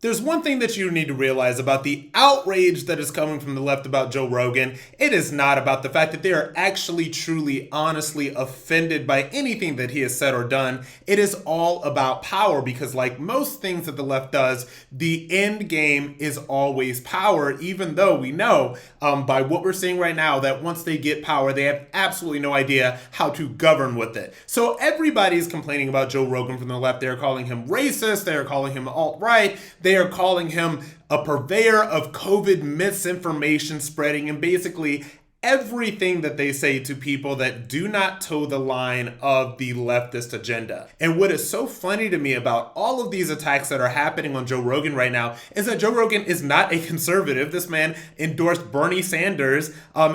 There's one thing that you need to realize about the outrage that is coming from the left about Joe Rogan. It is not about the fact that they are actually, truly, honestly offended by anything that he has said or done. It is all about power because, like most things that the left does, the end game is always power, even though we know by what we're seeing right now that once they get power, they have absolutely no idea how to govern with it. So everybody's complaining about Joe Rogan from the left. They're calling him racist. They're calling him alt-right. They are calling him a purveyor of COVID misinformation spreading, and basically everything that they say to people that do not toe the line of the leftist agenda. And what is so funny to me about all of these attacks that are happening on Joe Rogan right now is that Joe Rogan is not a conservative. This man endorsed Bernie Sanders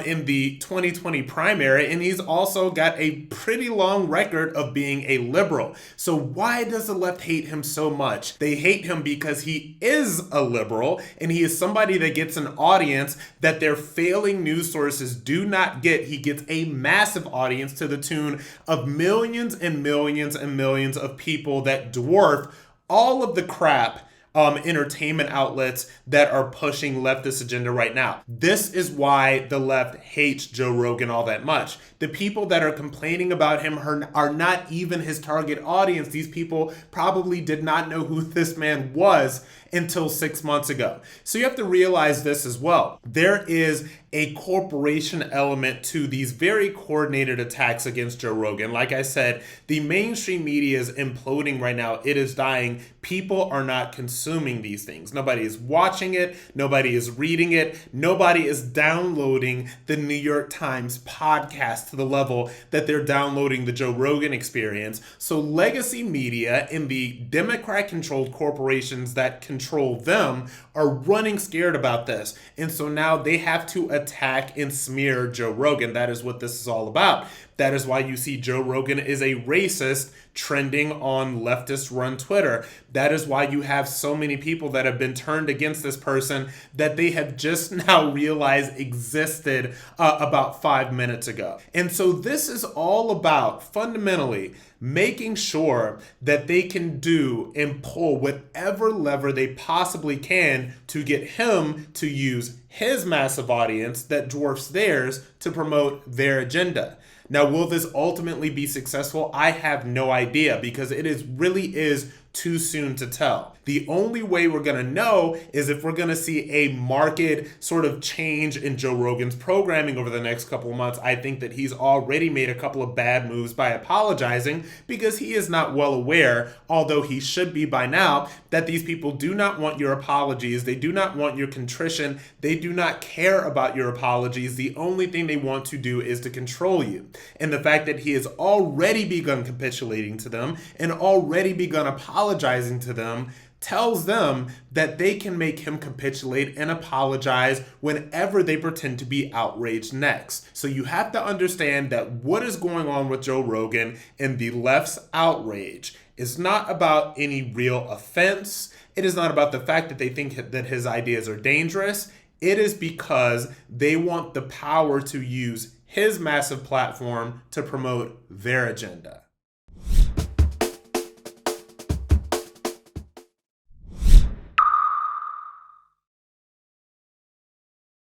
in the 2020 primary, and he's also got a pretty long record of being a liberal. So why does the left hate him so much? They hate him because he is a liberal, and he is somebody that gets an audience that their failing news sources do not get. He gets a massive audience to the tune of millions and millions and millions of people that dwarf all of the crap entertainment outlets that are pushing leftist agenda right now. This is why the left hates Joe Rogan all that much. The people that are complaining about him are not even his target audience. These people probably did not know who this man was until 6 months ago. So you have to realize this as well. There is a corporation element to these very coordinated attacks against Joe Rogan. Like I said, the mainstream media is imploding right now. It is dying. People are not consuming these things. Nobody is watching it. Nobody is reading it. Nobody is downloading the New York Times podcast to the level that they're downloading the Joe Rogan Experience. So legacy media and the Democrat-controlled corporations that control them are running scared about this. And so now they have to attack and smear Joe Rogan. That is what this is all about. That is why you see Joe Rogan is a racist trending on leftist-run Twitter. That is why you have so many people that have been turned against this person that they have just now realized existed about 5 minutes ago. And so this is all about fundamentally making sure that they can do and pull whatever lever they possibly can to get him to use his massive audience that dwarfs theirs to promote their agenda. Now, will this ultimately be successful? I have no idea because it really is too soon to tell. The only way we're going to know is if we're going to see a marked sort of change in Joe Rogan's programming over the next couple of months. I think that he's already made a couple of bad moves by apologizing because he is not well aware, although he should be by now, that these people do not want your apologies. They do not want your contrition. They do not care about your apologies. The only thing they want to do is to control you. And the fact that he has already begun capitulating to them and already begun apologizing to them tells them that they can make him capitulate and apologize whenever they pretend to be outraged next. So you have to understand that what is going on with Joe Rogan and the left's outrage is not about any real offense. It is not about the fact that they think that his ideas are dangerous. It is because they want the power to use his massive platform to promote their agenda.